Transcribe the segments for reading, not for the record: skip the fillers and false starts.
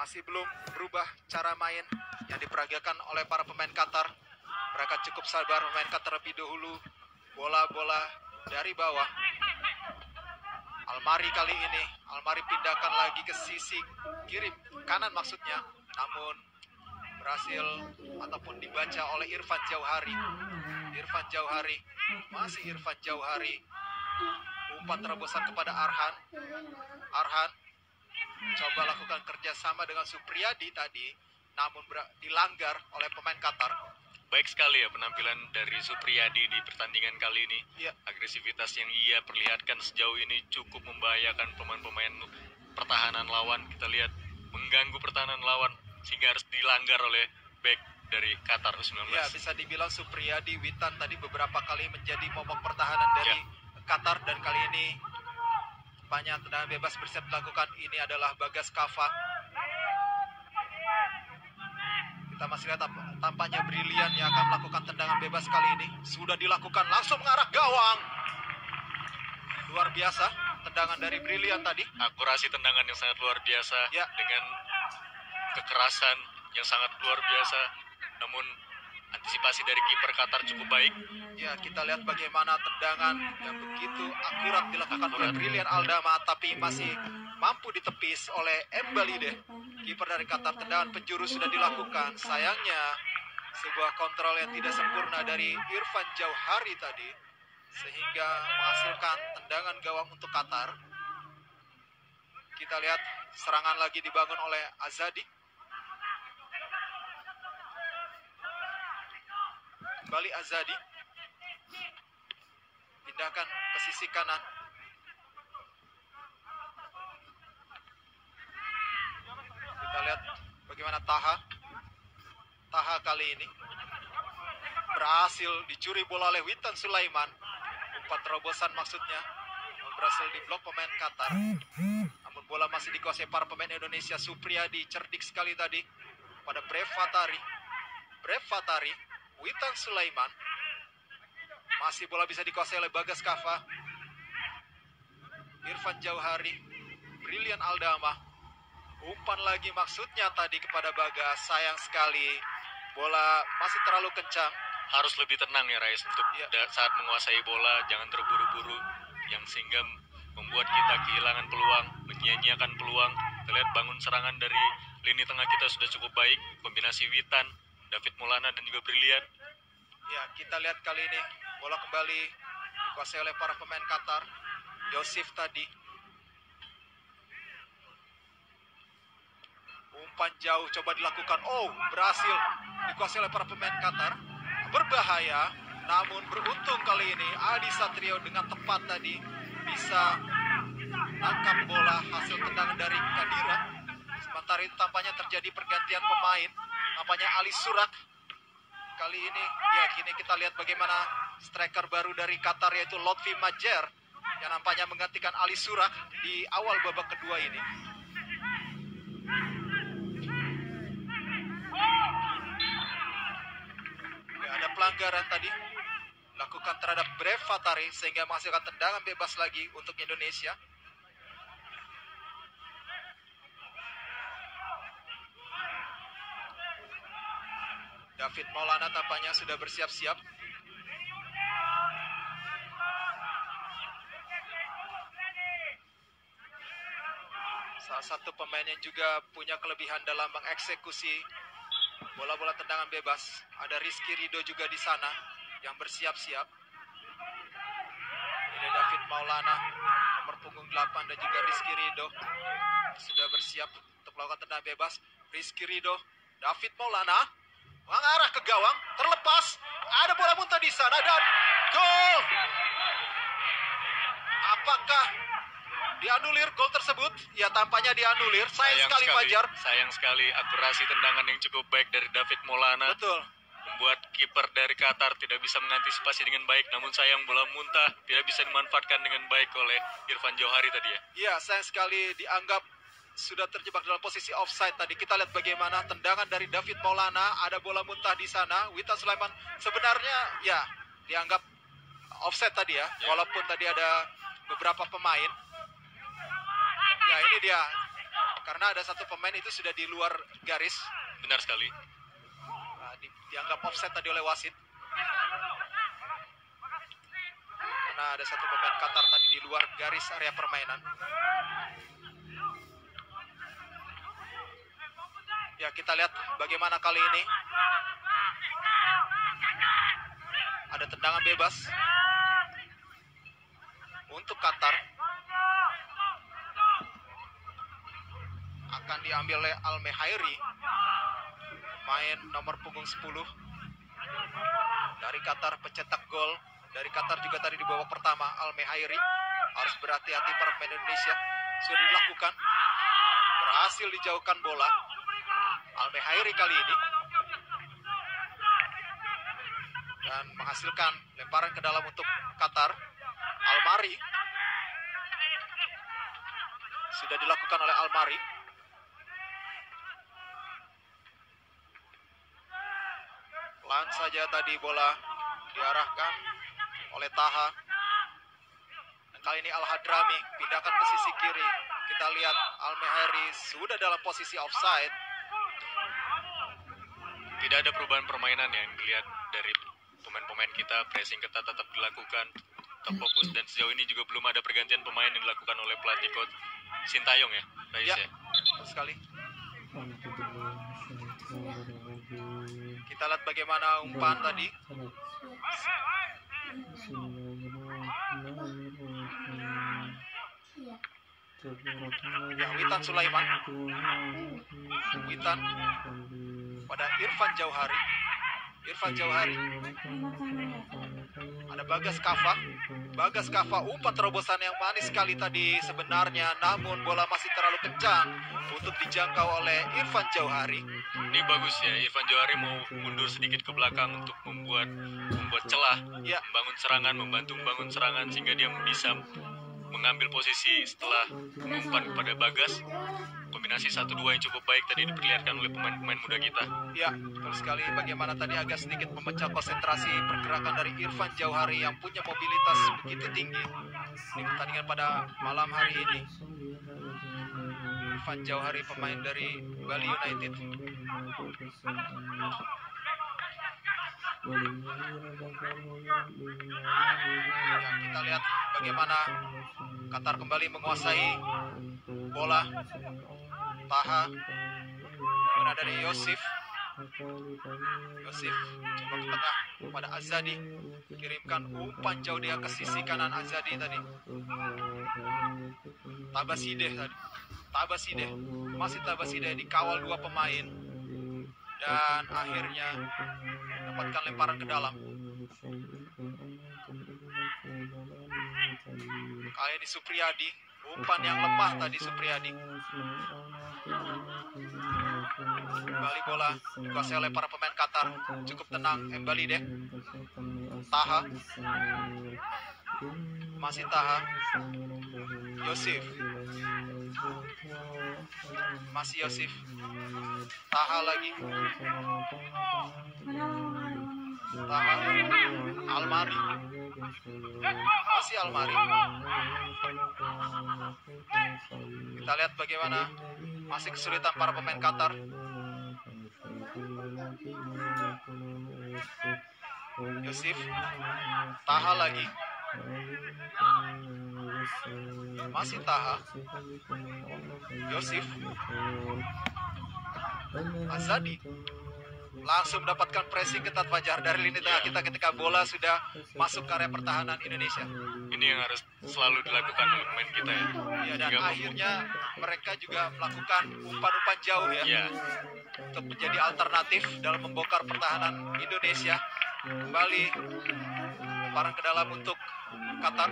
Masih belum berubah cara main yang diperagakan oleh para pemain Qatar. Mereka cukup sabar memainkan terlebih dahulu bola-bola dari bawah. Almari kali ini, Almari pindahkan lagi ke sisi kiri kanan maksudnya, namun berhasil ataupun dibaca oleh Irfan Jauhari. Irfan Jauhari, masih Irfan Jauhari. Umpan terobosan kepada Arhan. Arhan coba lakukan kerjasama dengan Supriyadi tadi, namun dilanggar oleh pemain Qatar. Baik sekali ya penampilan dari Supriyadi di pertandingan kali ini. Ya. Agresivitas yang ia perlihatkan sejauh ini cukup membahayakan pemain-pemain pertahanan lawan. Kita lihat mengganggu pertahanan lawan sehingga harus dilanggar oleh back dari Qatar U19. Ya, bisa dibilang Supriyadi Witan tadi beberapa kali menjadi momok pertahanan dari Qatar, dan kali ini banyak tendangan bebas bersiap dilakukan. Ini adalah Bagas Kava. Kita masih lihat tampaknya Brilian yang akan melakukan tendangan bebas kali ini. Sudah dilakukan, langsung mengarah gawang. Luar biasa tendangan dari Brilian tadi. Akurasi tendangan yang sangat luar biasa, ya, dengan kekerasan yang sangat luar biasa. Namun antisipasi dari kiper Qatar cukup baik. Ya, kita lihat bagaimana tendangan yang begitu akurat dilakukan oleh Brilian Aldama, tapi masih mampu ditepis oleh Mbalide, kiper dari Qatar. Tendangan penjuru sudah dilakukan. Sayangnya sebuah kontrol yang tidak sempurna dari Irfan Jauhari tadi, sehingga menghasilkan tendangan gawang untuk Qatar. Kita lihat serangan lagi dibangun oleh Azadi. Kembali Azadi, pindahkan ke sisi kanan. Kita lihat bagaimana Taha kali ini berhasil dicuri bola oleh Witan Sulaiman. Umpan terobosan maksudnya, berhasil diblok pemain Qatar. Namun bola masih dikuasai para pemain Indonesia. Supriyadi cerdik sekali tadi pada Brevatari. Witan Sulaiman. Masih bola bisa dikuasai oleh Bagas Kava. Irfan Jauhari. Brilian Aldama. Umpan lagi maksudnya tadi kepada Bagas. Sayang sekali, bola masih terlalu kencang. Harus lebih tenang ya Rais untuk saat menguasai bola. Jangan terburu-buru yang sehingga membuat kita kehilangan peluang, menyia-nyiakan peluang. Kita lihat bangun serangan dari lini tengah kita sudah cukup baik. Kombinasi Witan, David Maulana dan juga Brilian. Ya, kita lihat kali ini bola kembali dikuasai oleh para pemain Qatar. Yosif tadi. Umpan jauh coba dilakukan. Oh, berhasil dikuasai oleh para pemain Qatar. Berbahaya, namun beruntung kali ini Adi Satrio dengan tepat tadi bisa nangkap bola hasil tendangan dari Kadira. Sementara itu tampaknya terjadi pergantian pemain. Nampaknya Ali Surak kali ini. Ya, kini kita lihat bagaimana striker baru dari Qatar, yaitu Lotfi Majer, yang nampaknya menggantikan Ali Surak di awal babak kedua ini. Ya, ada pelanggaran tadi lakukan terhadap Brevatari sehingga menghasilkan tendangan bebas lagi untuk Indonesia. David Maulana tampaknya sudah bersiap-siap. Salah satu pemain yang juga punya kelebihan dalam mengeksekusi bola-bola tendangan bebas. Ada Rizky Ridho juga di sana yang bersiap-siap. Ini David Maulana, nomor punggung 8, dan juga Rizky Ridho sudah bersiap untuk melakukan tendangan bebas. Rizky Ridho, David Maulana mengarah ke gawang, terlepas. Ada bola muntah di sana dan gol. Apakah dianulir gol tersebut? Ya, tampaknya dianulir. Sayang sekali Fajar. Sayang sekali, akurasi tendangan yang cukup baik dari David Maulana. Betul. Membuat kiper dari Qatar tidak bisa mengantisipasi dengan baik. Namun sayang bola muntah tidak bisa dimanfaatkan dengan baik oleh Irfan Jauhari tadi ya. Ya, sayang sekali dianggap sudah terjebak dalam posisi offside tadi. Kita lihat bagaimana tendangan dari David Maulana. Ada bola muntah di sana. Witan Sulaiman sebenarnya ya dianggap offside tadi ya. Walaupun tadi ada beberapa pemain. Ya, ini dia karena ada satu pemain itu sudah di luar garis. Benar sekali. Dianggap offset tadi oleh wasit. Karena ada satu pemain Qatar tadi di luar garis area permainan. Ya, kita lihat bagaimana kali ini. Ada tendangan bebas untuk Qatar. Akan diambil oleh Al-Mehairi, main nomor punggung 10 dari Qatar, pencetak gol dari Qatar juga tadi di babak pertama. Al-Mehairi harus berhati-hati para pemain Indonesia. Sudah dilakukan, berhasil dijauhkan bola Al-Mehairi kali ini dan menghasilkan lemparan ke dalam untuk Qatar. Almari sudah dilakukan oleh Almari. Pelan saja tadi bola diarahkan oleh Taha. Dan kali ini Al-Hadrami pindahkan ke sisi kiri. Kita lihat Al-Mehairi sudah dalam posisi offside. Tidak ada perubahan permainan yang dilihat dari pemain-pemain kita. Pressing ketat tetap dilakukan, tetap fokus, dan sejauh ini juga belum ada pergantian pemain yang dilakukan oleh pelatih coach Sintayong ya, Rais ya. Betul sekali. Kita lihat bagaimana umpan tadi. Ya, Witan Sulaiman. Witan pada Irfan Jauhari. Irfan Jauhari. Ada Bagas Kava. Bagas Kava, umpan terobosan yang manis sekali tadi sebenarnya, namun bola masih terlalu kencang untuk dijangkau oleh Irfan Jauhari. Ini bagus ya, Irfan Jauhari mau mundur sedikit ke belakang untuk membuat celah, ya, membangun serangan, membantu membangun serangan sehingga dia bisa mengambil posisi setelah mengumpan kepada Bagas. Kombinasi 1-2 yang cukup baik tadi diperlihatkan oleh pemain-pemain muda kita. Ya, betul sekali. Bagaimana tadi agak sedikit memecah konsentrasi pergerakan dari Irfan Jauhari yang punya mobilitas begitu tinggi di pertandingan pada malam hari ini. Irfan Jauhari, pemain dari Bali United. Ya, kita lihat bagaimana Qatar kembali menguasai bola. Taha, kemudian dari Yosif. Yosif coba ke tengah pada Azadi, kirimkan umpan jauh dia ke sisi kanan Azadi tadi. Tabasideh tadi. Tabasideh, masih Tabasideh dikawal dua pemain dan akhirnya mendapatkan lemparan ke dalam. Kali ini Supriyadi, umpan yang lemah tadi Supriyadi. Kembali bola dikuasai oleh para pemain Qatar, cukup tenang. Embalideh, Taha, masih Taha. Yosif, masih Yosif. Taha lagi. Taha. Almari, masih Almari. Kita lihat bagaimana masih kesulitan para pemain Qatar. Yosif, Taha lagi. Masih Taha. Yosif, Azadi langsung mendapatkan pressing ketat Fajar dari lini tengah kita ketika bola sudah masuk ke area pertahanan Indonesia. Ini yang harus selalu dilakukan oleh pemain kita ya. Ya, dan akhirnya mereka juga melakukan umpan-umpan jauh ya, untuk menjadi alternatif dalam membongkar pertahanan Indonesia. Kembali lemparan ke dalam untuk Qatar.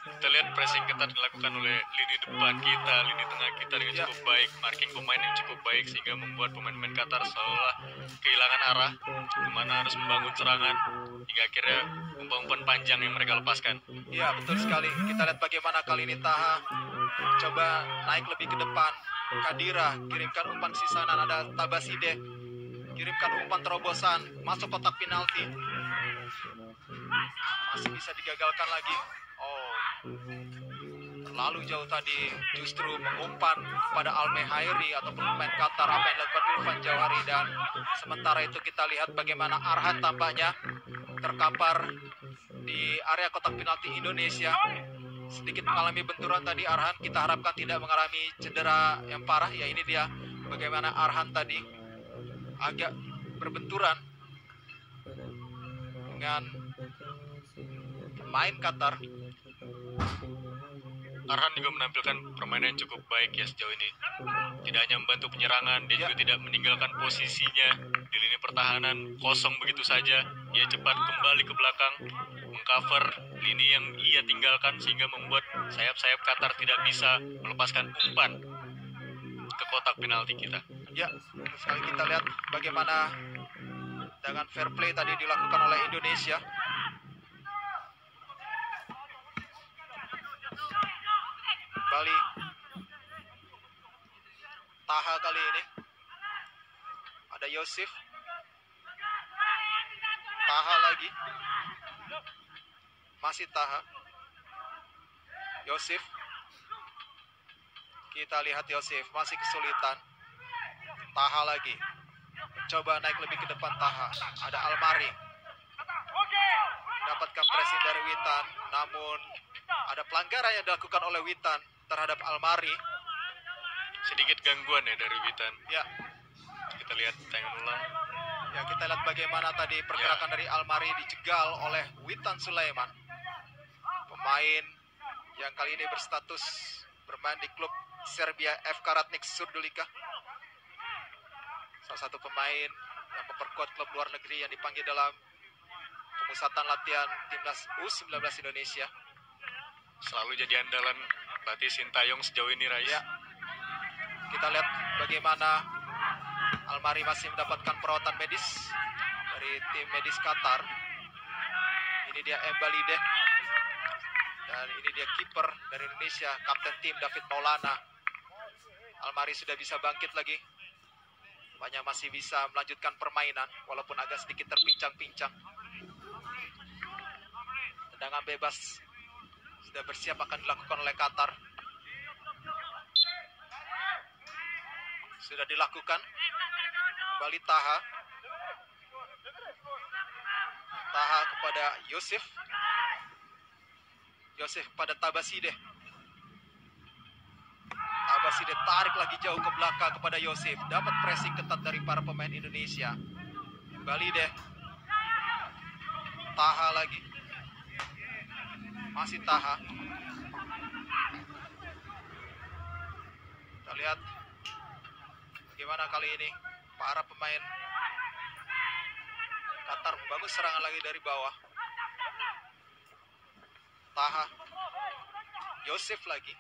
Kita lihat pressing ketat dilakukan oleh lini depan kita, lini tengah kita dengan cukup baik, marking pemain yang cukup baik sehingga membuat pemain-pemain Qatar seolah kehilangan arah kemana harus membangun serangan hingga akhirnya umpan-umpan panjang yang mereka lepaskan. Ya, betul sekali. Kita lihat bagaimana kali ini Taha coba naik lebih ke depan. Kadira kirimkan umpan sisanan, ada Tabasideh kirimkan umpan terobosan masuk kotak penalti, masih bisa digagalkan lagi. Lalu jauh tadi justru mengumpan pada Al-Mehairi atau pemain Qatar, apa yang dilakukan Irfan Jauhari. Dan sementara itu kita lihat bagaimana Arhan tampaknya terkapar di area kotak penalti Indonesia. Sedikit mengalami benturan tadi Arhan, kita harapkan tidak mengalami cedera yang parah. Ya, ini dia bagaimana Arhan tadi agak berbenturan dengan pemain Qatar. Arhan juga menampilkan permainan yang cukup baik ya sejauh ini. Tidak hanya membantu penyerangan, dia juga tidak meninggalkan posisinya di lini pertahanan kosong begitu saja. Ia cepat kembali ke belakang, mengcover lini yang ia tinggalkan sehingga membuat sayap-sayap Qatar tidak bisa melepaskan umpan ke kotak penalti kita. Ya, sekali kita lihat bagaimana dengan fair play tadi dilakukan oleh Indonesia. Kembali Taha kali ini. Ada Yosef. Taha lagi. Masih Taha. Yosef. Kita lihat Yosef masih kesulitan. Taha lagi. Coba naik lebih ke depan Taha. Ada Almari. Dapatkan pressing dari Witan, namun ada pelanggaran yang dilakukan oleh Witan terhadap Almari. Sedikit gangguan ya dari Witan. Ya. Kita lihat tayangan ulang. Ya, kita lihat bagaimana tadi pergerakan dari Almari dijegal oleh Witan Sulaiman. Pemain yang kali ini berstatus bermain di klub Serbia FK Ratnik Surdulika. Salah satu pemain yang memperkuat klub luar negeri yang dipanggil dalam pemusatan latihan timnas U19 Indonesia. Selalu jadi andalan pelatih Sintayong sejauh ini, Rais. Ya. Kita lihat bagaimana Almari masih mendapatkan perawatan medis dari tim medis Qatar. Ini dia Embalide. Dan ini dia kiper dari Indonesia, kapten tim David Maulana. Almari sudah bisa bangkit lagi. Banyak masih bisa melanjutkan permainan walaupun agak sedikit terpincang-pincang. Tendangan bebas sudah bersiap akan dilakukan oleh Qatar. Sudah dilakukan. Kembali Taha. Taha kepada Yosef. Yosef kepada Tabaside. Tabaside tarik lagi jauh ke belakang kepada Yosef. Dapat pressing ketat dari para pemain Indonesia. Kembali deh. Taha lagi. Masih Taha. Kita lihat bagaimana kali ini para pemain Qatar membangun serangan lagi dari bawah. Taha. Yosef lagi.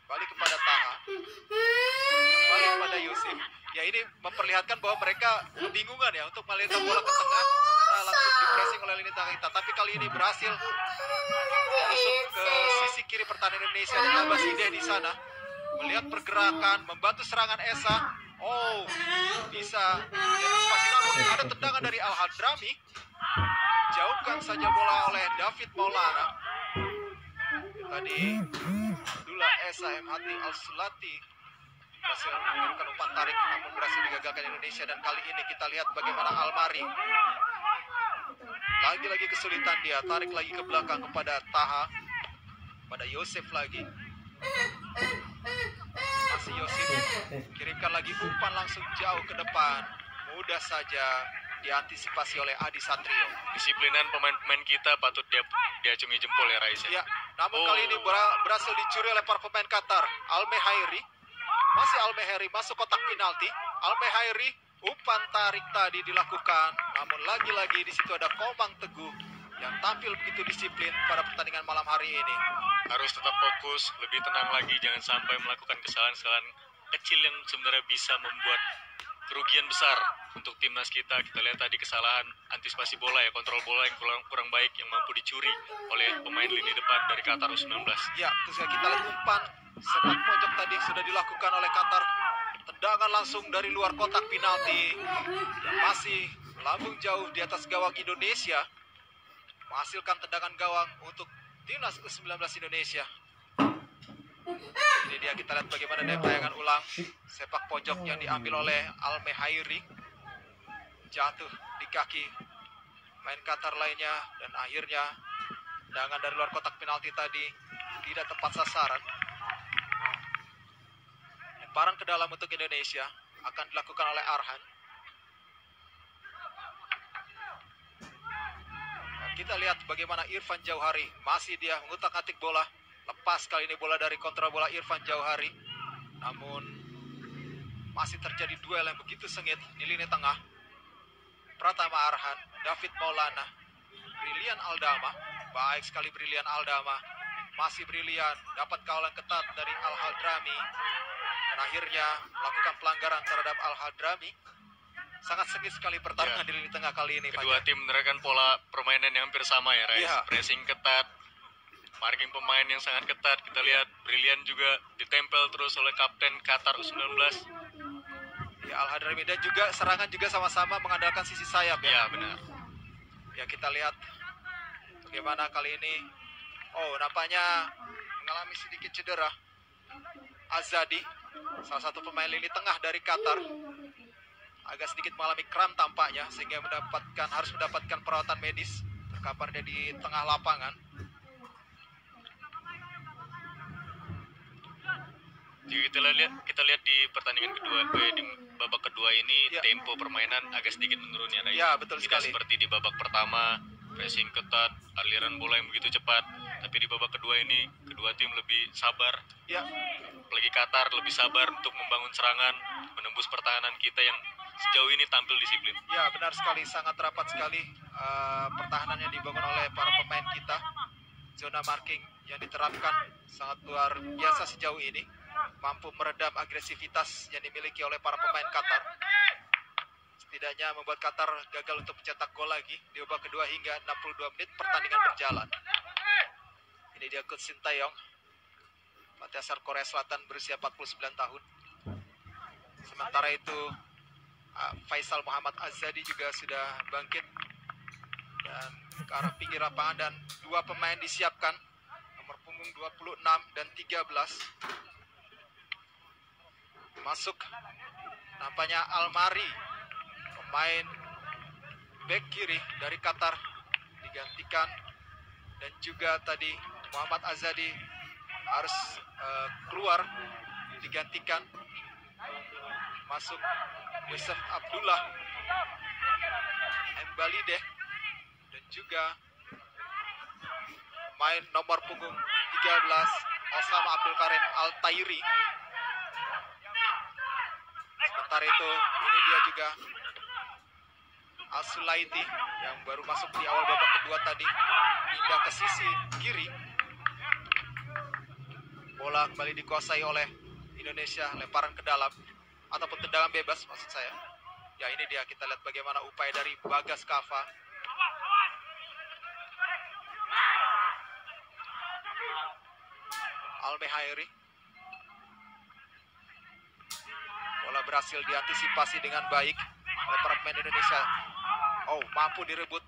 Balik kepada Taha. Balik kepada Yosef. Ya, ini memperlihatkan bahwa mereka kebingungan ya untuk melempar bola ke tengah. Langsung dipressing oleh lini tengah kita. Tapi kali ini berhasil masuk ke sisi kiri pertahanan Indonesia dan Tabaside di sana. Melihat pergerakan, membantu serangan Esa. Oh, bisa diantisipasi, namun ada tendangan dari Al-Hadrami. Jauhkan saja bola oleh David Maulana. Tadi Dula Esa MHT Al-Sulati berhasil mengirimkan umpan tarik, namun berhasil digagalkan Indonesia. Dan kali ini kita lihat bagaimana Almari lagi-lagi kesulitan, dia tarik lagi ke belakang kepada Taha, pada Yosef lagi. Masih Yosef, kirimkan lagi umpan langsung jauh ke depan. Mudah saja diantisipasi oleh Adi Satrio. Disiplinan pemain-pemain kita patut dia acungi jempol ya, Rais. Ya, namun kali ini berhasil dicuri oleh para pemain Qatar. Al-Mehairi, masih Al-Mehairi masuk kotak penalti. Al-Mehairi, umpan tarik tadi dilakukan, namun lagi-lagi di situ ada Komang Teguh yang tampil begitu disiplin pada pertandingan malam hari ini. Harus tetap fokus, lebih tenang lagi, jangan sampai melakukan kesalahan-kesalahan kecil yang sebenarnya bisa membuat kerugian besar untuk timnas kita. Kita lihat tadi kesalahan antisipasi bola ya, kontrol bola yang kurang baik yang mampu dicuri oleh pemain lini depan dari Qatar U19. Ya, terus kita lihat umpan sepak pojok tadi sudah dilakukan oleh Qatar. Tendangan langsung dari luar kotak penalti yang masih melambung jauh di atas gawang Indonesia, menghasilkan tendangan gawang untuk timnas U19 Indonesia. Ini dia, kita lihat bagaimana dari tayangan ulang sepak pojok yang diambil oleh Al-Mehairi, jatuh di kaki main Qatar lainnya, dan akhirnya tendangan dari luar kotak penalti tadi tidak tepat sasaran. Lemparan ke dalam untuk Indonesia akan dilakukan oleh Arhan. Nah, kita lihat bagaimana Irfan Jauhari masih dia mengutak-atik bola. Lepas kali ini bola dari kontra bola Irfan Jauhari. Namun masih terjadi duel yang begitu sengit di lini tengah. Pratama Arhan, David Maulana, Brilian Aldama. Baik sekali Brilian Aldama. Masih Brilian, dapat kawalan ketat dari Al-Hadrami. Dan akhirnya melakukan pelanggaran terhadap Al-Hadrami. Sangat sengit sekali pertarungan di lini tengah kali ini. Kedua tim menerapkan pola permainan yang hampir sama ya, Rais. Pressing ketat, marking pemain yang sangat ketat. Kita lihat Brilian juga ditempel terus oleh kapten Qatar U19. Ya, Al-Hadrami, dan juga serangan juga sama-sama mengandalkan sisi sayap ya. Ya, benar. Ya, kita lihat bagaimana kali ini. Oh, nampaknya mengalami sedikit cedera. Azadi, salah satu pemain lini tengah dari Qatar, agak sedikit mengalami kram tampaknya, sehingga harus mendapatkan perawatan medis. Terkapar dia di tengah lapangan. Jadi kita lihat di pertandingan kedua, di babak kedua ini tempo permainan agak sedikit menurun ya, Rais. Ya, betul Tidak sekali. seperti di babak pertama, pressing ketat, aliran bola yang begitu cepat. Tapi di babak kedua ini kedua tim lebih sabar. Ya. Apalagi Qatar lebih sabar untuk membangun serangan, menembus pertahanan kita yang sejauh ini tampil disiplin. Ya, benar sekali, sangat rapat sekali pertahanan yang dibangun oleh para pemain kita. Zona marking yang diterapkan sangat luar biasa sejauh ini, mampu meredam agresivitas yang dimiliki oleh para pemain Qatar. Setidaknya membuat Qatar gagal untuk mencetak gol lagi di babak kedua hingga 62 menit pertandingan berjalan. Ini dia Coach Shin Tae-yong, pelatih asal Korea Selatan berusia 49 tahun. Sementara itu Faisal Muhammad Azadi juga sudah bangkit dan ke arah pinggir lapangan, dan dua pemain disiapkan, nomor punggung 26 dan 13. Masuk nampaknya Almari, pemain back kiri dari Qatar, digantikan, dan juga tadi Muhammad Azadi harus keluar, digantikan. Masuk Yusuf Abdullah Mbalideh, dan juga main nomor punggung 13 Osama Abdul Karim Al-Tairi. Sementara itu ini dia juga Al-Sulaiti yang baru masuk di awal babak kedua tadi, pindah ke sisi kiri. Bola kembali dikuasai oleh Indonesia, lemparan ke dalam ataupun tendangan bebas maksud saya. Ya, ini dia, kita lihat bagaimana upaya dari Bagas Kava. Al-Mehairi. Bola berhasil diantisipasi dengan baik oleh para pemain Indonesia. Oh, mampu direbut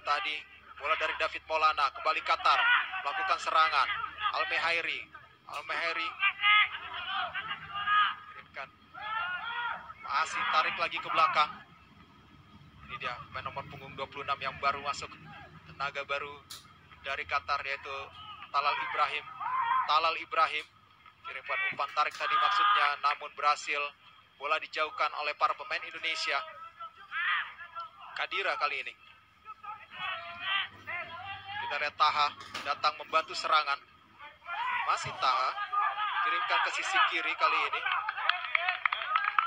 tadi bola dari David Maulana. Kembali Qatar melakukan serangan. Al-Mehairi kirimkan, masih tarik lagi ke belakang. Ini dia main nomor punggung 26 yang baru masuk, tenaga baru dari Qatar, yaitu Talal Ibrahim. Kirimkan umpan tarik tadi maksudnya, namun berhasil. Bola dijauhkan oleh para pemain Indonesia. Kadira kali ini. Kita lihat Taha datang membantu serangan. Masih Taha, kirimkan ke sisi kiri kali ini.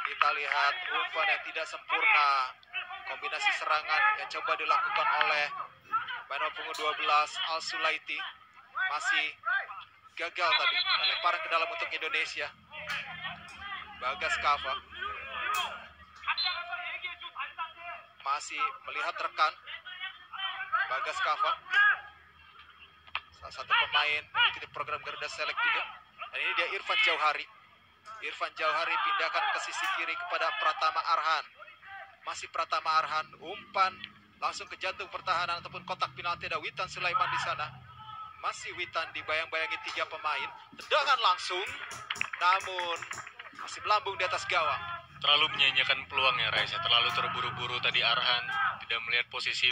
Kita lihat umpan yang tidak sempurna. Kombinasi serangan yang coba dilakukan oleh nomor punggung 12 Al-Sulaiti masih gagal tadi. Dan lemparan ke dalam untuk Indonesia. Bagas Kava masih melihat rekan. Bagas Kava, salah satu pemain mengikuti program Garuda Select juga. Dan ini dia Irfan Jauhari. Irfan Jauhari pindahkan ke sisi kiri kepada Pratama Arhan. Masih Pratama Arhan, umpan langsung ke jantung pertahanan ataupun kotak penalti. Ada Witan Sulaiman di sana. Masih Witan dibayang-bayangi 3 pemain. Tendangan langsung, namun masih melambung di atas gawang. Terlalu menyanyiakan peluang ya Rais, terlalu terburu-buru tadi Arhan, tidak melihat posisi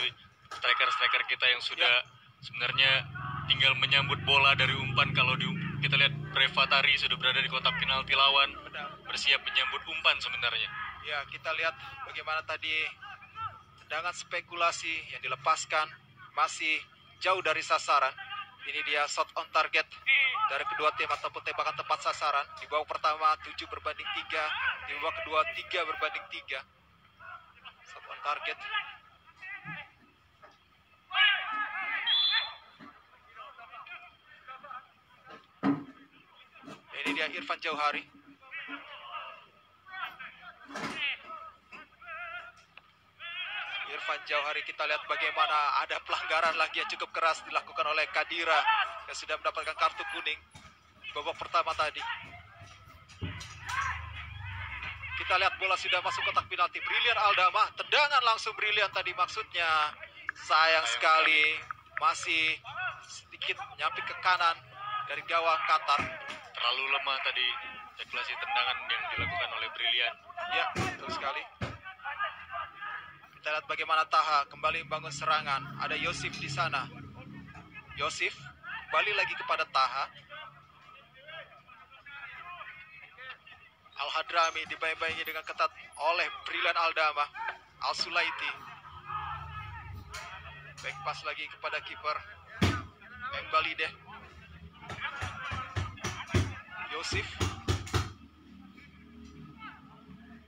striker-striker kita yang sudah sebenarnya tinggal menyambut bola dari umpan. Kalau kita lihat Brevatari sudah berada di kotak penalti lawan, bersiap menyambut umpan sebenarnya. Ya, kita lihat bagaimana tadi tendangan spekulasi yang dilepaskan masih jauh dari sasaran. Ini dia shot on target dari kedua tim ataupun tembakan tepat sasaran. Di babak pertama 7-3, di babak kedua 3-3. Shot on target. Ini dia Irfan Jauhari. Irfan Jauhari, kita lihat bagaimana ada pelanggaran lagi yang cukup keras dilakukan oleh Kadira yang sudah mendapatkan kartu kuning babak pertama tadi. Kita lihat bola sudah masuk kotak penalti. Brilian Aldama, tendangan langsung brilian tadi maksudnya. Sayang sekali masih sedikit nyampe ke kanan dari gawang Qatar. Terlalu lemah tadi spekulasi tendangan yang dilakukan oleh Brilian. Ya, betul sekali. Kita lihat bagaimana Taha kembali membangun serangan. Ada Yosif di sana. Yosif kembali lagi kepada Taha. Al-Hadrami dibayang-bayangi dengan ketat oleh Brilian Aldama. Al-Sulaiti. Back pass lagi kepada kiper Engbalideh. Yosif.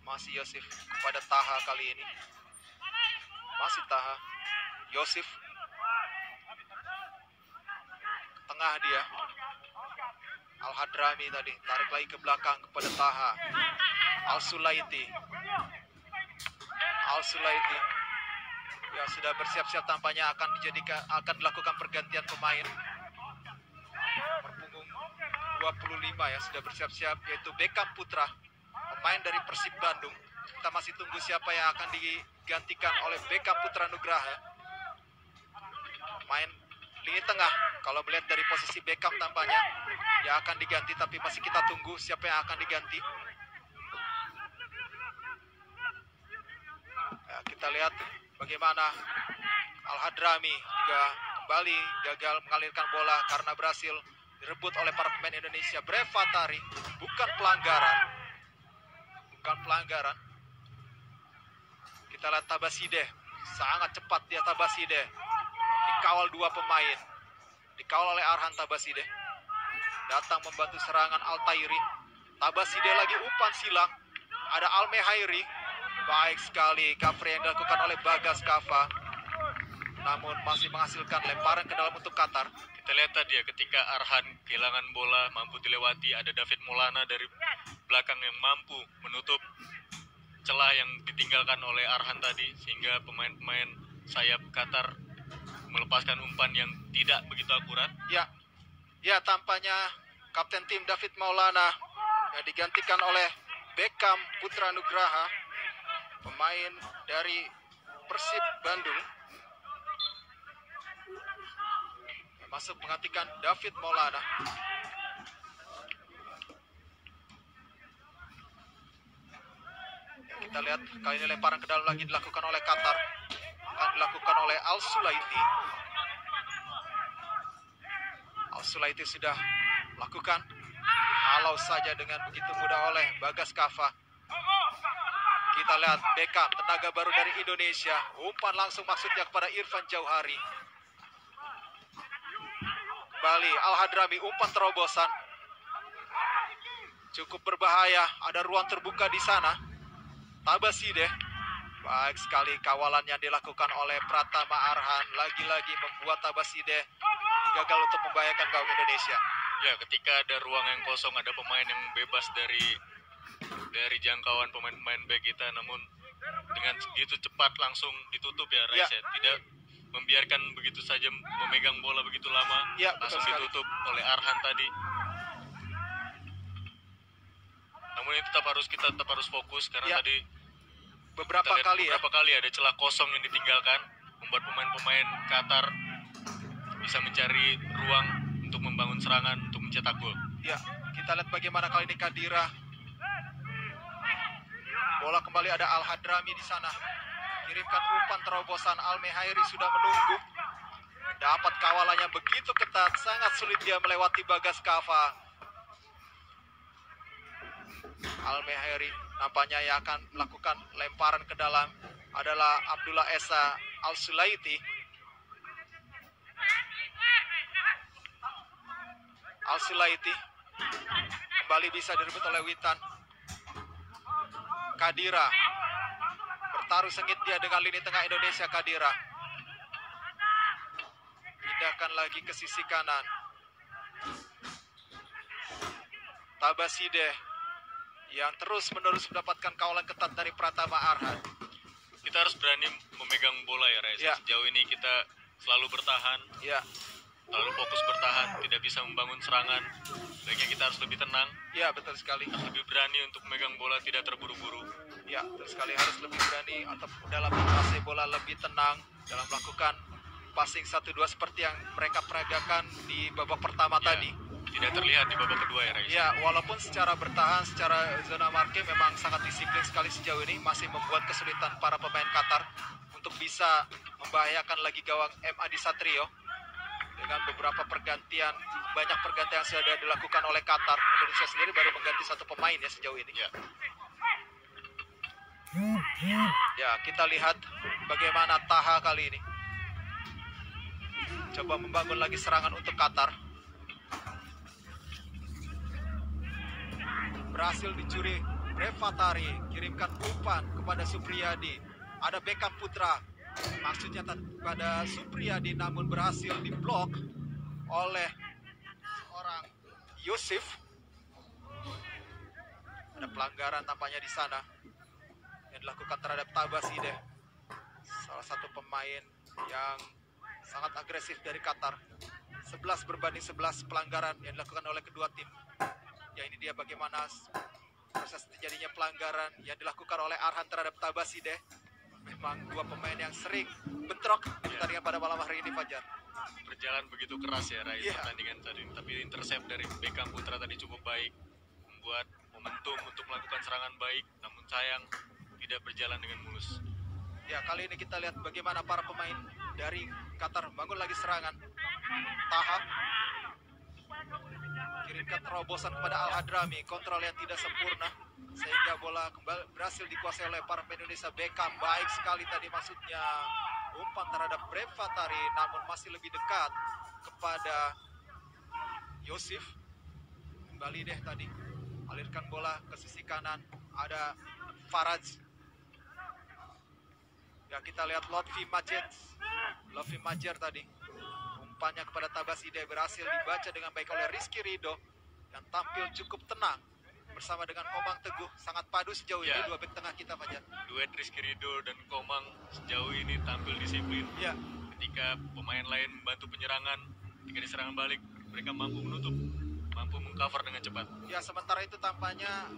Masih Yosif kepada Taha kali ini. Masih Taha. Yosif. Tengah dia. Al-Hadrami tadi. Tarik lagi ke belakang kepada Taha. Al-Sulaiti. Al-Sulaiti. Ya, sudah bersiap-siap tampaknya akan dilakukan pergantian pemain. Berpunggung 25 ya, sudah bersiap-siap, yaitu Beckham Putra, pemain dari Persib Bandung. Kita masih tunggu siapa yang akan digantikan oleh Beckham Putra Nugraha. Main lini tengah, kalau melihat dari posisi Beckham tampaknya ya akan diganti, tapi masih kita tunggu siapa yang akan diganti. Ya, kita lihat bagaimana Al-Hadrami juga kembali gagal mengalirkan bola karena berhasil direbut oleh para pemain Indonesia. Brevatari, bukan pelanggaran. Bukan pelanggaran. Kita lihat Tabasideh, sangat cepat dia Tabasideh. Dikawal 2 pemain. Dikawal oleh Arhan Tabasideh. Datang membantu serangan Al-Tairi. Tabasideh lagi umpan silang. Ada Al-Mehairi. Baik sekali cover yang dilakukan oleh Bagas Kava. Namun masih menghasilkan lemparan ke dalam untuk Qatar. Kita lihat tadi ya, ketika Arhan kehilangan bola mampu dilewati, ada David Maulana dari belakang yang mampu menutup celah yang ditinggalkan oleh Arhan tadi, sehingga pemain-pemain sayap Qatar melepaskan umpan yang tidak begitu akurat. Ya, tampaknya kapten tim David Maulana yang digantikan oleh Beckham Putra Nugraha, pemain dari Persib Bandung, masuk menggantikan David Maulana. Kita lihat kali ini lemparan ke dalam lagi dilakukan oleh Qatar. Akan dilakukan oleh Al-Sulaiti. Al-Sulaiti sudah melakukan, dihalau saja dengan begitu mudah oleh Bagas Kava. Kita lihat Beckham, tenaga baru dari Indonesia. Umpan langsung maksudnya kepada Irfan Jauhari. Kembali Al-Hadrami, umpan terobosan. Cukup berbahaya, ada ruang terbuka di sana. Tabasideh. Baik sekali kawalan yang dilakukan oleh Pratama Arhan. Lagi-lagi membuat Tabasideh gagal untuk membahayakan gawang Indonesia. Ya, ketika ada ruang yang kosong, ada pemain yang bebas dari jangkauan pemain-pemain back kita, namun dengan begitu cepat langsung ditutup ya Rais ya. Tidak membiarkan begitu saja memegang bola begitu lama, langsung ditutup oleh Arhan tadi. Namun ini kita tetap harus fokus karena tadi beberapa kali ada celah kosong yang ditinggalkan, membuat pemain-pemain Qatar bisa mencari ruang untuk membangun serangan, untuk mencetak gol. Ya, kita lihat bagaimana kali ini Kadira. Bola kembali, ada Al Hadrami di sana. Kirimkan umpan terobosan, Al Mehairi sudah menunggu. Dapat kawalannya begitu ketat, sangat sulit dia melewati Bagas Kava. Al Mehairi nampaknya yang akan melakukan lemparan ke dalam adalah Abdullah Esa Al Sulaiti. Al Sulaiti kembali bisa direbut oleh Witan. Kadira bertaruh sengit dia dengan lini tengah Indonesia. Kadira pindahkan lagi ke sisi kanan. Tabaside yang terus-menerus mendapatkan kawalan ketat dari Pratama Arhan. Kita harus berani memegang bola ya, Rais. Ya. Sejauh ini kita selalu bertahan, Ya, selalu fokus bertahan, tidak bisa membangun serangan. Baiknya kita harus lebih tenang, ya betul sekali. harus lebih berani untuk memegang bola, tidak terburu-buru. Ya, betul sekali, harus lebih berani atau dalam menguasai bola, lebih tenang dalam melakukan passing 1-2 seperti yang mereka peragakan di babak pertama Ya, tadi. tidak terlihat di babak kedua ya, Rais. Ya, walaupun secara bertahan, secara zona marque memang sangat disiplin sekali sejauh ini, masih membuat kesulitan para pemain Qatar untuk bisa membahayakan lagi gawang M. Adi Satrio. Dengan beberapa pergantian, banyak pergantian yang sudah dilakukan oleh Qatar. Indonesia sendiri baru mengganti satu pemain ya sejauh ini. Ya. Ya, kita lihat bagaimana Taha kali ini. Coba membangun lagi serangan untuk Qatar. Berhasil dicuri Refatari, kirimkan umpan kepada Supriyadi. Ada Beckham Putra, maksudnya pada Supriyadi, namun berhasil diblok oleh orang Yusuf. Ada pelanggaran tampaknya di sana yang dilakukan terhadap Tabaside, salah satu pemain yang sangat agresif dari Qatar. 11-11 pelanggaran yang dilakukan oleh kedua tim. Ya, ini dia bagaimana proses terjadinya pelanggaran yang dilakukan oleh Arhan terhadap Tabaside. Memang dua pemain yang sering bentrok di pertandingan pada malam hari ini, Fajar. Berjalan begitu keras ya, Rais, Iya. pertandingan tadi. Tapi intercept dari Beckham Putra tadi cukup baik, membuat momentum untuk melakukan serangan baik, namun sayang tidak berjalan dengan mulus. Ya, kali ini kita lihat bagaimana para pemain dari Qatar bangun lagi serangan. Taha kirimkan terobosan kepada Al Hadrami, kontrol yang tidak sempurna sehingga bola kembali berhasil dikuasai oleh para pemain Indonesia. Beckham baik sekali tadi, maksudnya umpan terhadap Brevatari, namun masih lebih dekat kepada Yosef. Kembali deh tadi, alirkan bola ke sisi kanan, ada Faraj. Ya, kita lihat Lotfi Majer tadi. Umpannya kepada Tabaside berhasil dibaca dengan baik oleh Rizky Ridho yang tampil cukup tenang bersama dengan Komang Teguh. Sangat padu sejauh ini dua bek tengah kita, Fajar. Duet Rizky Ridho dan Komang sejauh ini tampil disiplin. Ya, Ketika pemain lain membantu penyerangan, ketika diserangan balik, mereka mampu menutup, mampu mengcover dengan cepat. ya, sementara itu tampaknya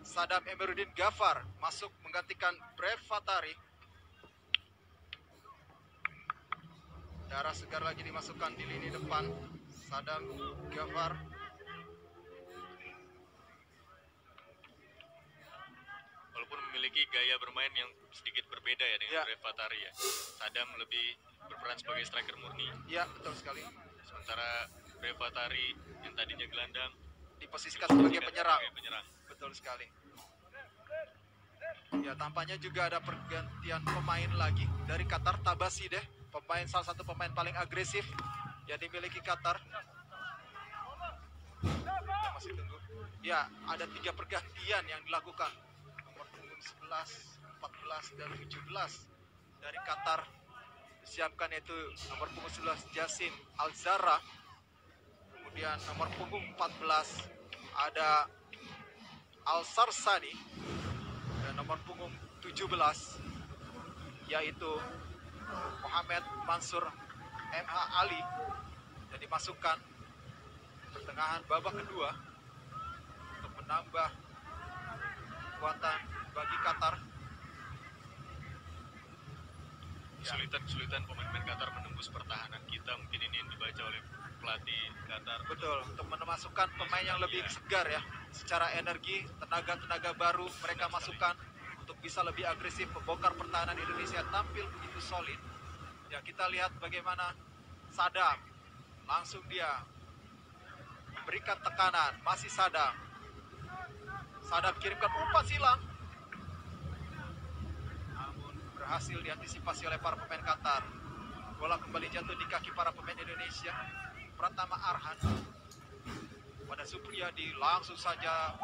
Sadam Emiruddin Ghaffar masuk menggantikan Brevatari. Darah segar lagi dimasukkan di lini depan. Sadam Ghaffar. Walaupun memiliki gaya bermain yang sedikit berbeda ya dengan Brevatari ya. Sadam lebih berperan sebagai striker murni. Ya, betul sekali. Sementara Brevatari yang tadinya gelandang Diposisikan sebagai penyerang. penyerang. Betul sekali. Ya, tampaknya juga ada pergantian pemain lagi dari Qatar. Tabaside, salah satu pemain paling agresif yang dimiliki Qatar. Kita masih tunggu. Ya, ada 3 pergantian yang dilakukan. Nomor punggung 11, 14, dan 17 dari Qatar disiapkan, yaitu nomor punggung 11 Jasim Alzara. Kemudian nomor punggung 14 ada Al Sarsani, dan nomor punggung 17 yaitu Muhammad Mansur MH Ali, dan dimasukkan pertengahan babak kedua untuk menambah kekuatan bagi Qatar. kesulitan pemain-pemain Qatar menembus pertahanan kita. Mungkin ini yang dibaca oleh pelatih Qatar. Betul, untuk memasukkan pemain yang lebih segar ya, secara energi, tenaga-tenaga baru mereka masukkan untuk bisa lebih agresif membongkar pertahanan Indonesia tampil begitu solid. Ya, kita lihat bagaimana Sadam langsung dia memberikan tekanan, masih Sadam. Sadam kirimkan umpan silang, namun berhasil diantisipasi oleh para pemain Qatar. Bola kembali jatuh di kaki para pemain Indonesia. Pratama Arhan pada Supriyadi langsung saja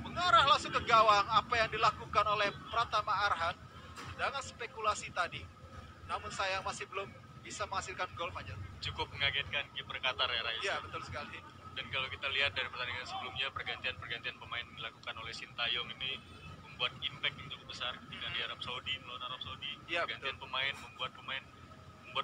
mengarah langsung ke gawang. Apa yang dilakukan oleh Pratama Arhan dengan spekulasi tadi, namun sayang masih belum bisa menghasilkan gol, Fajar. Cukup mengagetkan kiper Qatar ya, Rais. Iya, betul sekali. Dan kalau kita lihat dari pertandingan sebelumnya, pergantian pemain dilakukan oleh Sintayong ini membuat impact yang cukup besar ketika di Arab Saudi, melawan Arab Saudi. Ya, pergantian pemain membuat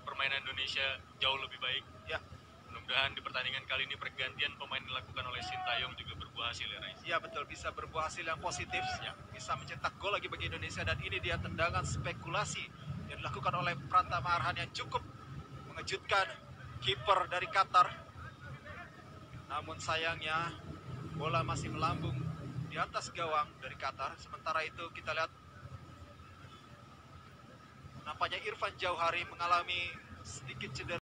permainan Indonesia jauh lebih baik. Ya. Mudah-mudahan di pertandingan kali ini pergantian pemain dilakukan oleh Sintayong juga berbuah hasil ya, Rais. Iya, betul, bisa berbuah hasil yang positif ya. Bisa mencetak gol lagi bagi Indonesia. Dan ini dia tendangan spekulasi yang dilakukan oleh Pratama Arhan yang cukup mengejutkan kiper dari Qatar. Namun sayangnya bola masih melambung di atas gawang dari Qatar. Sementara itu kita lihat nampaknya Irfan Jauhari mengalami sedikit cedera.